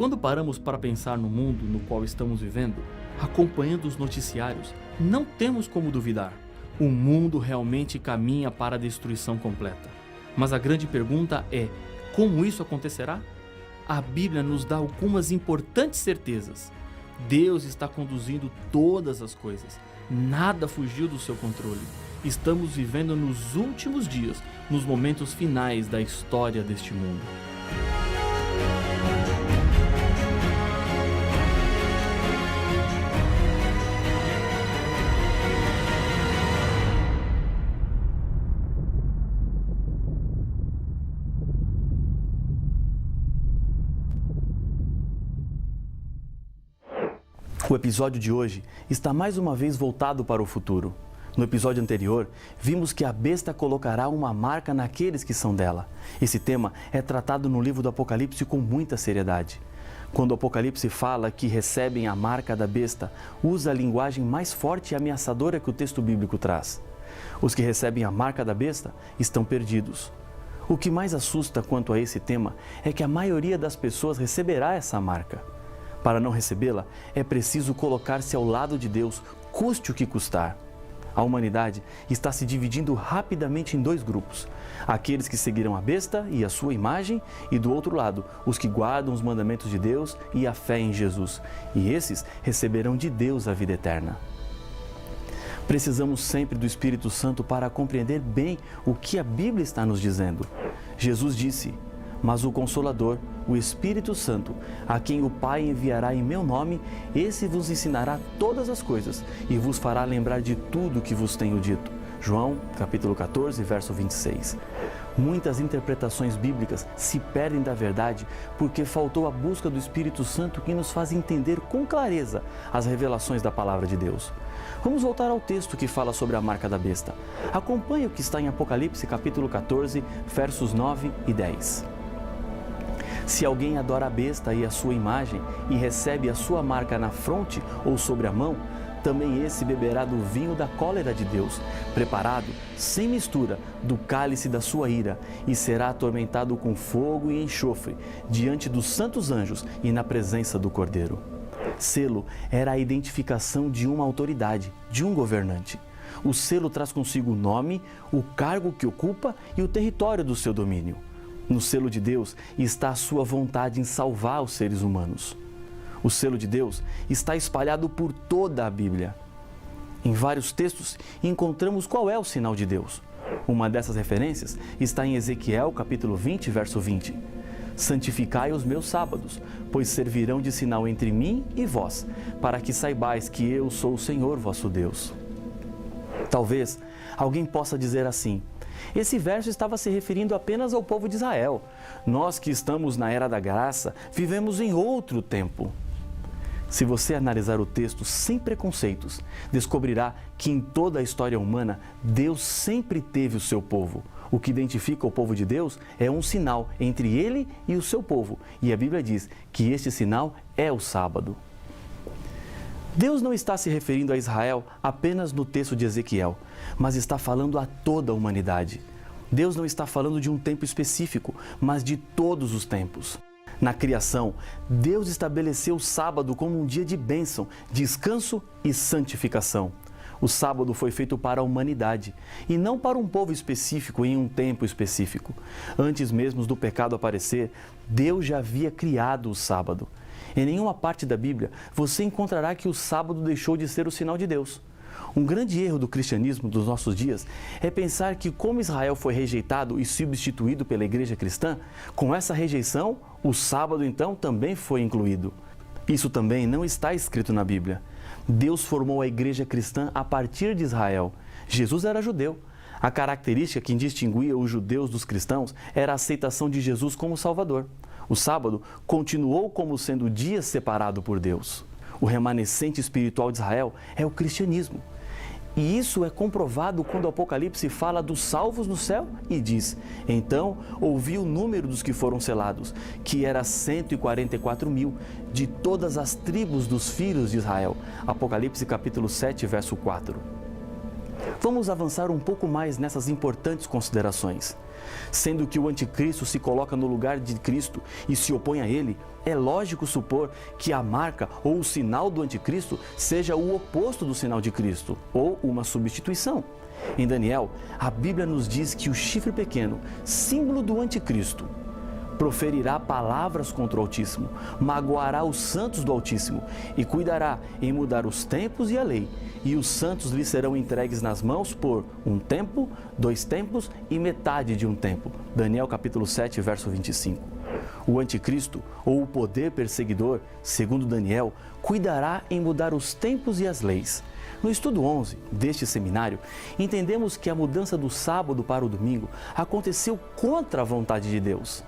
Quando paramos para pensar no mundo no qual estamos vivendo, acompanhando os noticiários, não temos como duvidar. O mundo realmente caminha para a destruição completa. Mas a grande pergunta é: como isso acontecerá? A Bíblia nos dá algumas importantes certezas. Deus está conduzindo todas as coisas. Nada fugiu do seu controle. Estamos vivendo nos últimos dias, nos momentos finais da história deste mundo. O episódio de hoje está mais uma vez voltado para o futuro. No episódio anterior, vimos que a besta colocará uma marca naqueles que são dela. Esse tema é tratado no livro do Apocalipse com muita seriedade. Quando o Apocalipse fala que recebem a marca da besta, usa a linguagem mais forte e ameaçadora que o texto bíblico traz. Os que recebem a marca da besta estão perdidos. O que mais assusta quanto a esse tema é que a maioria das pessoas receberá essa marca. Para não recebê-la, é preciso colocar-se ao lado de Deus, custe o que custar. A humanidade está se dividindo rapidamente em dois grupos: aqueles que seguirão a besta e a sua imagem, e do outro lado, os que guardam os mandamentos de Deus e a fé em Jesus. E esses receberão de Deus a vida eterna. Precisamos sempre do Espírito Santo para compreender bem o que a Bíblia está nos dizendo. Jesus disse: "Mas o Consolador, o Espírito Santo, a quem o Pai enviará em meu nome, esse vos ensinará todas as coisas e vos fará lembrar de tudo o que vos tenho dito." João, capítulo 14, verso 26. Muitas interpretações bíblicas se perdem da verdade porque faltou a busca do Espírito Santo que nos faz entender com clareza as revelações da Palavra de Deus. Vamos voltar ao texto que fala sobre a marca da besta. Acompanhe o que está em Apocalipse, capítulo 14, versos 9 e 10. Se alguém adora a besta e a sua imagem e recebe a sua marca na fronte ou sobre a mão, também esse beberá do vinho da cólera de Deus, preparado, sem mistura, do cálice da sua ira, e será atormentado com fogo e enxofre, diante dos santos anjos e na presença do Cordeiro. Selo era a identificação de uma autoridade, de um governante. O selo traz consigo o nome, o cargo que ocupa e o território do seu domínio. No selo de Deus está a sua vontade em salvar os seres humanos. O selo de Deus está espalhado por toda a Bíblia. Em vários textos encontramos qual é o sinal de Deus. Uma dessas referências está em Ezequiel, capítulo 20, verso 20. "Santificai os meus sábados, pois servirão de sinal entre mim e vós, para que saibais que eu sou o Senhor vosso Deus." Talvez alguém possa dizer assim: esse verso estava se referindo apenas ao povo de Israel. Nós que estamos na Era da Graça, vivemos em outro tempo. Se você analisar o texto sem preconceitos, descobrirá que em toda a história humana, Deus sempre teve o seu povo. O que identifica o povo de Deus é um sinal entre ele e o seu povo. E a Bíblia diz que este sinal é o sábado. Deus não está se referindo a Israel apenas no texto de Ezequiel, mas está falando a toda a humanidade. Deus não está falando de um tempo específico, mas de todos os tempos. Na criação, Deus estabeleceu o sábado como um dia de bênção, descanso e santificação. O sábado foi feito para a humanidade e não para um povo específico em um tempo específico. Antes mesmo do pecado aparecer, Deus já havia criado o sábado. Em nenhuma parte da Bíblia você encontrará que o sábado deixou de ser o sinal de Deus. Um grande erro do cristianismo dos nossos dias é pensar que, como Israel foi rejeitado e substituído pela igreja cristã, com essa rejeição, o sábado então também foi incluído. Isso também não está escrito na Bíblia. Deus formou a igreja cristã a partir de Israel. Jesus era judeu. A característica que distinguia os judeus dos cristãos era a aceitação de Jesus como Salvador. O sábado continuou como sendo o dia separado por Deus. O remanescente espiritual de Israel é o cristianismo. E isso é comprovado quando o Apocalipse fala dos salvos no céu e diz: "Então ouvi o número dos que foram selados, que era 144.000, de todas as tribos dos filhos de Israel." Apocalipse capítulo 7, verso 4. Vamos avançar um pouco mais nessas importantes considerações. Sendo que o anticristo se coloca no lugar de Cristo e se opõe a ele, é lógico supor que a marca ou o sinal do anticristo seja o oposto do sinal de Cristo, ou uma substituição. Em Daniel, a Bíblia nos diz que o chifre pequeno, símbolo do anticristo, proferirá palavras contra o Altíssimo, magoará os santos do Altíssimo e cuidará em mudar os tempos e a lei. E os santos lhe serão entregues nas mãos por 1 tempo, 2 tempos e metade de 1 tempo. Daniel capítulo 7, verso 25. O anticristo, ou o poder perseguidor, segundo Daniel, cuidará em mudar os tempos e as leis. No estudo 11 deste seminário, entendemos que a mudança do sábado para o domingo aconteceu contra a vontade de Deus.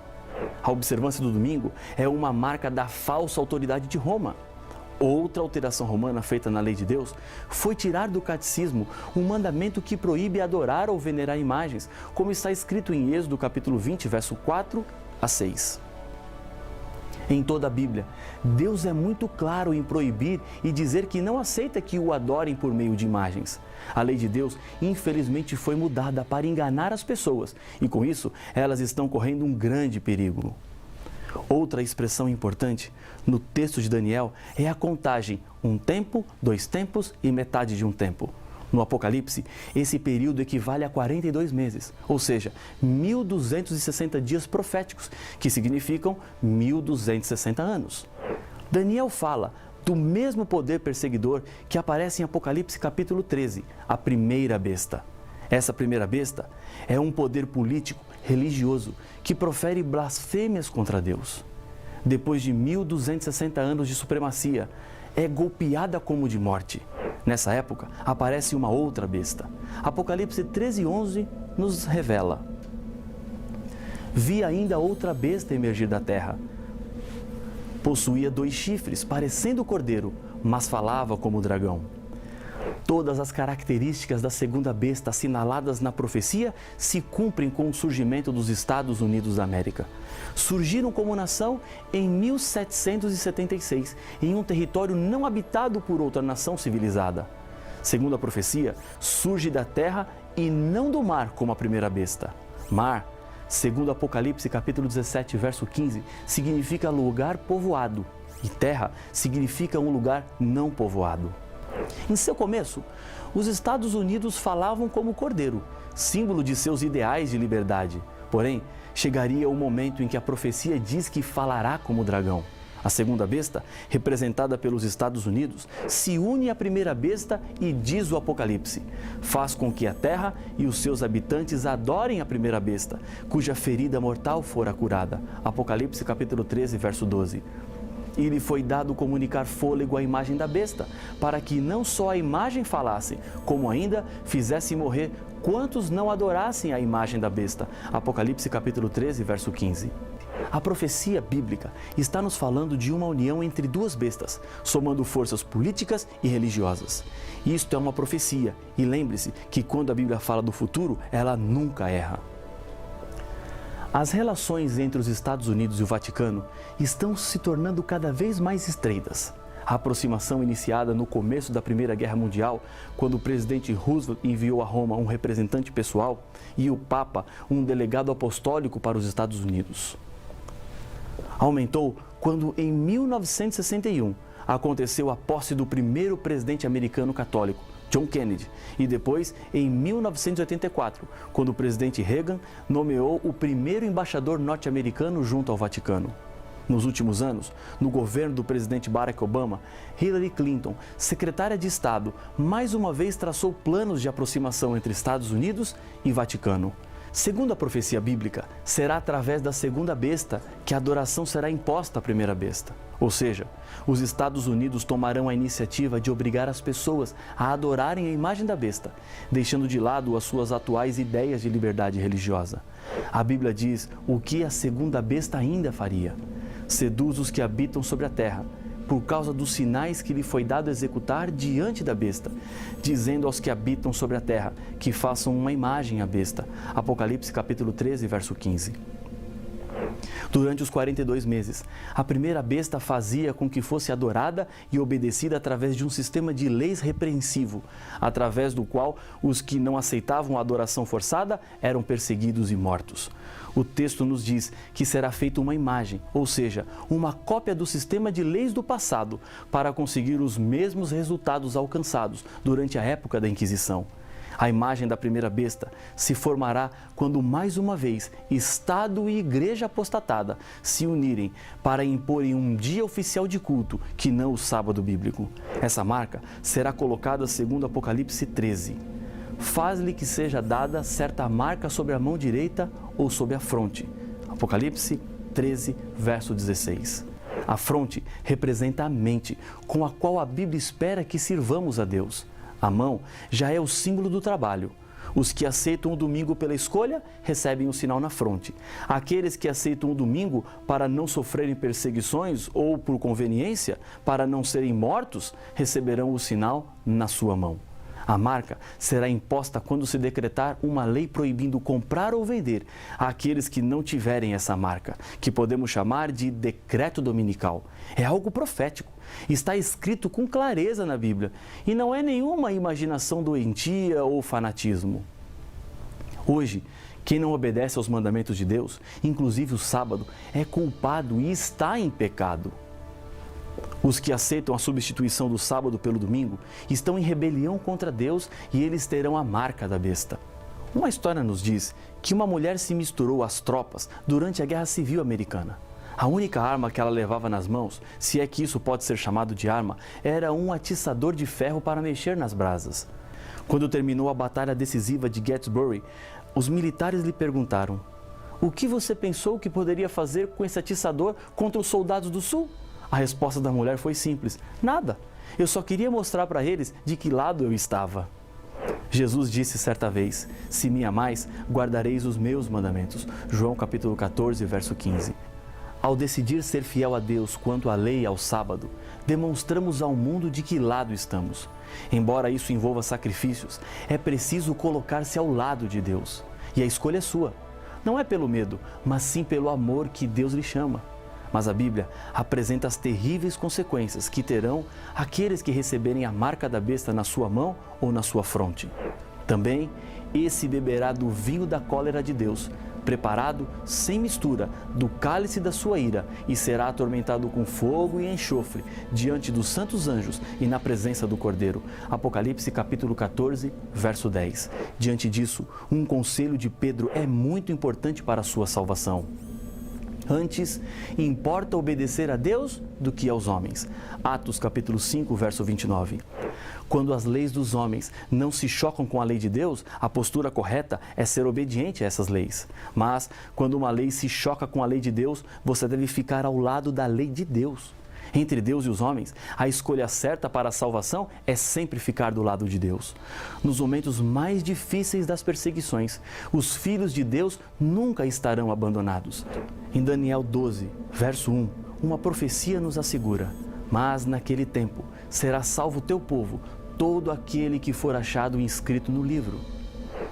A observância do domingo é uma marca da falsa autoridade de Roma. Outra alteração romana feita na lei de Deus foi tirar do catecismo um mandamento que proíbe adorar ou venerar imagens, como está escrito em Êxodo capítulo 20, verso 4 a 6. Em toda a Bíblia, Deus é muito claro em proibir e dizer que não aceita que o adorem por meio de imagens. A lei de Deus, infelizmente, foi mudada para enganar as pessoas e, com isso, elas estão correndo um grande perigo. Outra expressão importante no texto de Daniel é a contagem 1 tempo, 2 tempos e metade de 1 tempo. No Apocalipse, esse período equivale a 42 meses, ou seja, 1.260 dias proféticos, que significam 1.260 anos. Daniel fala do mesmo poder perseguidor que aparece em Apocalipse capítulo 13, a primeira besta. Essa primeira besta é um poder político, religioso, que profere blasfêmias contra Deus. Depois de 1.260 anos de supremacia, é golpeada como de morte. Nessa época, aparece uma outra besta. Apocalipse 13:11 nos revela: Vi ainda outra besta emergir da terra. Possuía 2 chifres, parecendo o cordeiro, mas falava como o dragão. Todas as características da segunda besta assinaladas na profecia se cumprem com o surgimento dos Estados Unidos da América. Surgiram como nação em 1776, em um território não habitado por outra nação civilizada. Segundo a profecia, surge da terra e não do mar como a primeira besta. Mar, segundo Apocalipse capítulo 17, verso 15, significa lugar povoado e terra significa um lugar não povoado. Em seu começo, os Estados Unidos falavam como cordeiro, símbolo de seus ideais de liberdade. Porém, chegaria o momento em que a profecia diz que falará como dragão. A segunda besta, representada pelos Estados Unidos, se une à primeira besta e diz o Apocalipse: faz com que a terra e os seus habitantes adorem a primeira besta, cuja ferida mortal fora curada. Apocalipse capítulo 13, verso 12. E lhe foi dado comunicar fôlego à imagem da besta, para que não só a imagem falasse, como ainda fizesse morrer quantos não adorassem a imagem da besta. Apocalipse capítulo 13, verso 15. A profecia bíblica está nos falando de uma união entre 2 bestas, somando forças políticas e religiosas. Isto é uma profecia, e lembre-se que quando a Bíblia fala do futuro, ela nunca erra. As relações entre os Estados Unidos e o Vaticano estão se tornando cada vez mais estreitas. A aproximação iniciada no começo da Primeira Guerra Mundial, quando o presidente Roosevelt enviou a Roma um representante pessoal e o Papa um delegado apostólico para os Estados Unidos. Aumentou quando, em 1961, aconteceu a posse do primeiro presidente americano católico, John Kennedy, e depois, em 1984, quando o presidente Reagan nomeou o primeiro embaixador norte-americano junto ao Vaticano. Nos últimos anos, no governo do presidente Barack Obama, Hillary Clinton, secretária de Estado, mais uma vez traçou planos de aproximação entre Estados Unidos e Vaticano. Segundo a profecia bíblica, será através da segunda besta que a adoração será imposta à primeira besta. Ou seja, os Estados Unidos tomarão a iniciativa de obrigar as pessoas a adorarem a imagem da besta, deixando de lado as suas atuais ideias de liberdade religiosa. A Bíblia diz o que a segunda besta ainda faria: seduz os que habitam sobre a terra, por causa dos sinais que lhe foi dado executar diante da besta, dizendo aos que habitam sobre a terra que façam uma imagem à besta. Apocalipse capítulo 13, verso 15. Durante os 42 meses, a primeira besta fazia com que fosse adorada e obedecida através de um sistema de leis repreensivo, através do qual os que não aceitavam a adoração forçada eram perseguidos e mortos. O texto nos diz que será feita uma imagem, ou seja, uma cópia do sistema de leis do passado, para conseguir os mesmos resultados alcançados durante a época da Inquisição. A imagem da primeira besta se formará quando, mais uma vez, Estado e Igreja apostatada se unirem para imporem um dia oficial de culto que não o sábado bíblico. Essa marca será colocada segundo Apocalipse 13. Faz-lhe que seja dada certa marca sobre a mão direita ou sobre a fronte. Apocalipse 13, verso 16. A fronte representa a mente, com a qual a Bíblia espera que sirvamos a Deus. A mão já é o símbolo do trabalho. Os que aceitam o domingo pela escolha recebem o sinal na fronte. Aqueles que aceitam o domingo para não sofrerem perseguições ou por conveniência, para não serem mortos, receberão o sinal na sua mão. A marca será imposta quando se decretar uma lei proibindo comprar ou vender àqueles que não tiverem essa marca, que podemos chamar de decreto dominical. É algo profético. Está escrito com clareza na Bíblia e não é nenhuma imaginação doentia ou fanatismo. Hoje, quem não obedece aos mandamentos de Deus, inclusive o sábado, é culpado e está em pecado. Os que aceitam a substituição do sábado pelo domingo estão em rebelião contra Deus e eles terão a marca da besta. Uma história nos diz que uma mulher se misturou às tropas durante a Guerra Civil Americana. A única arma que ela levava nas mãos, se é que isso pode ser chamado de arma, era um atiçador de ferro para mexer nas brasas. Quando terminou a batalha decisiva de Gettysburg, os militares lhe perguntaram: "O que você pensou que poderia fazer com esse atiçador contra os soldados do Sul?" A resposta da mulher foi simples: "Nada. Eu só queria mostrar para eles de que lado eu estava." Jesus disse certa vez: "Se me amais, guardareis os meus mandamentos." João capítulo 14, verso 15. Ao decidir ser fiel a Deus quanto à lei e ao sábado, demonstramos ao mundo de que lado estamos. Embora isso envolva sacrifícios, é preciso colocar-se ao lado de Deus. E a escolha é sua. Não é pelo medo, mas sim pelo amor que Deus lhe chama. Mas a Bíblia apresenta as terríveis consequências que terão aqueles que receberem a marca da besta na sua mão ou na sua fronte. Também, esse beberá do vinho da cólera de Deus, preparado sem mistura do cálice da sua ira, e será atormentado com fogo e enxofre diante dos santos anjos e na presença do Cordeiro. Apocalipse capítulo 14, verso 10. Diante disso, um conselho de Pedro é muito importante para a sua salvação. Antes, importa obedecer a Deus do que aos homens. Atos capítulo 5, verso 29. Quando as leis dos homens não se chocam com a lei de Deus, a postura correta é ser obediente a essas leis. Mas, quando uma lei se choca com a lei de Deus, você deve ficar ao lado da lei de Deus. Entre Deus e os homens, a escolha certa para a salvação é sempre ficar do lado de Deus. Nos momentos mais difíceis das perseguições, os filhos de Deus nunca estarão abandonados. Em Daniel 12, verso 1, uma profecia nos assegura: "Mas naquele tempo será salvo o teu povo, todo aquele que for achado inscrito no livro."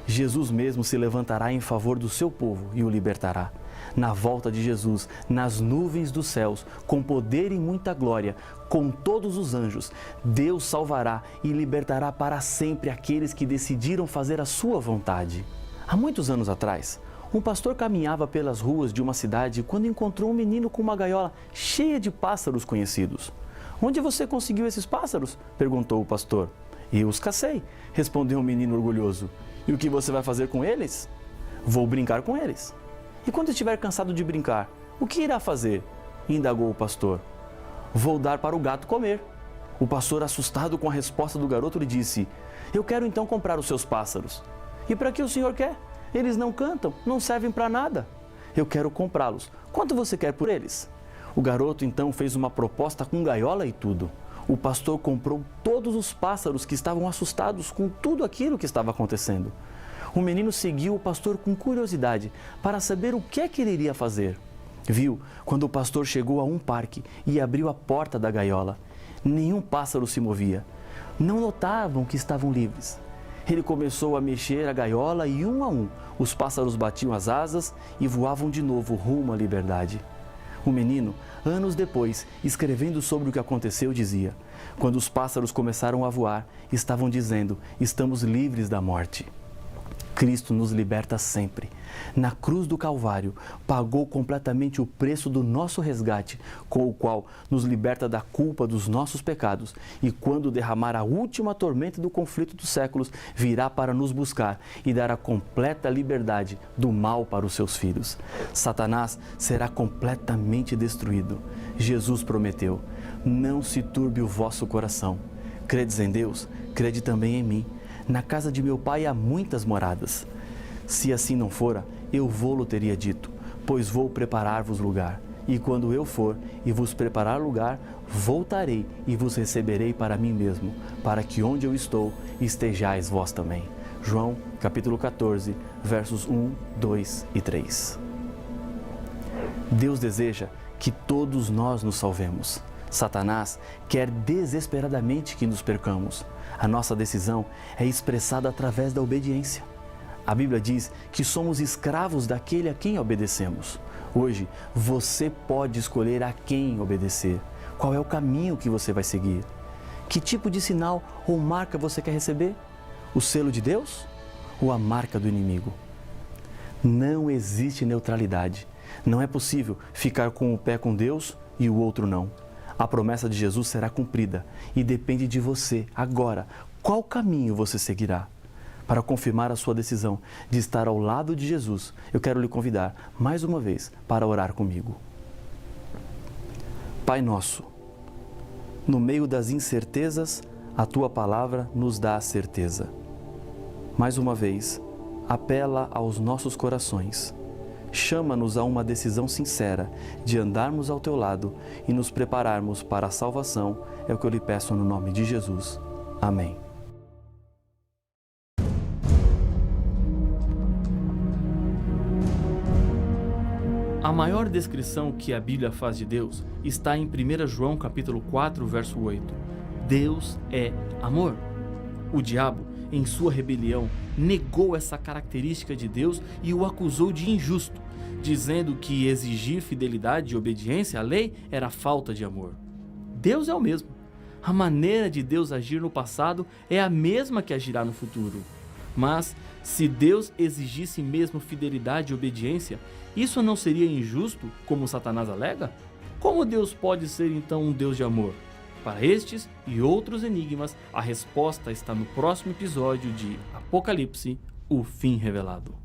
Jesus mesmo se levantará em favor do seu povo e o libertará. Na volta de Jesus, nas nuvens dos céus, com poder e muita glória, com todos os anjos, Deus salvará e libertará para sempre aqueles que decidiram fazer a sua vontade. Há muitos anos atrás, um pastor caminhava pelas ruas de uma cidade quando encontrou um menino com uma gaiola cheia de pássaros conhecidos. "Onde você conseguiu esses pássaros?" perguntou o pastor. "Eu os cacei", respondeu o menino orgulhoso. "E o que você vai fazer com eles?" "Vou brincar com eles." "E quando estiver cansado de brincar, o que irá fazer?" indagou o pastor. "Vou dar para o gato comer." O pastor, assustado com a resposta do garoto, lhe disse: "Eu quero então comprar os seus pássaros." "E para que o senhor quer? Eles não cantam, não servem para nada." "Eu quero comprá-los. Quanto você quer por eles?" O garoto então fez uma proposta com gaiola e tudo. O pastor comprou todos os pássaros que estavam assustados com tudo aquilo que estava acontecendo. O menino seguiu o pastor com curiosidade para saber o que é que ele iria fazer. Viu quando o pastor chegou a um parque e abriu a porta da gaiola. Nenhum pássaro se movia. Não notavam que estavam livres. Ele começou a mexer a gaiola e, um a um, os pássaros batiam as asas e voavam de novo rumo à liberdade. O menino, anos depois, escrevendo sobre o que aconteceu, dizia: quando os pássaros começaram a voar, estavam dizendo: estamos livres da morte. Cristo nos liberta sempre. Na cruz do Calvário, pagou completamente o preço do nosso resgate, com o qual nos liberta da culpa dos nossos pecados, e quando derramar a última tormenta do conflito dos séculos, virá para nos buscar e dar a completa liberdade do mal para os seus filhos. Satanás será completamente destruído. Jesus prometeu: não se turbe o vosso coração. Credes em Deus? Crede também em mim. Na casa de meu pai há muitas moradas. Se assim não fora, eu vou-lo teria dito, pois vou preparar-vos lugar. E quando eu for e vos preparar lugar, voltarei e vos receberei para mim mesmo, para que onde eu estou, estejais vós também. João, capítulo 14, versos 1, 2 e 3. Deus deseja que todos nós nos salvemos. Satanás quer desesperadamente que nos percamos. A nossa decisão é expressada através da obediência. A Bíblia diz que somos escravos daquele a quem obedecemos. Hoje, você pode escolher a quem obedecer. Qual é o caminho que você vai seguir? Que tipo de sinal ou marca você quer receber? O selo de Deus ou a marca do inimigo? Não existe neutralidade. Não é possível ficar com um pé com Deus e o outro não. A promessa de Jesus será cumprida e depende de você agora. Qual caminho você seguirá? Para confirmar a sua decisão de estar ao lado de Jesus, eu quero lhe convidar mais uma vez para orar comigo. Pai nosso, no meio das incertezas, a Tua palavra nos dá a certeza. Mais uma vez, apela aos nossos corações. Chama-nos a uma decisão sincera de andarmos ao Teu lado e nos prepararmos para a salvação, é o que eu lhe peço no nome de Jesus. Amém. A maior descrição que a Bíblia faz de Deus está em 1 João capítulo 4, verso 8. Deus é amor. O diabo, em sua rebelião, negou essa característica de Deus e o acusou de injusto, dizendo que exigir fidelidade e obediência à lei era falta de amor. Deus é o mesmo. A maneira de Deus agir no passado é a mesma que agirá no futuro. Mas, se Deus exigisse mesmo fidelidade e obediência, isso não seria injusto, como Satanás alega? Como Deus pode ser então um Deus de amor? Para estes e outros enigmas, a resposta está no próximo episódio de Apocalipse, o fim revelado.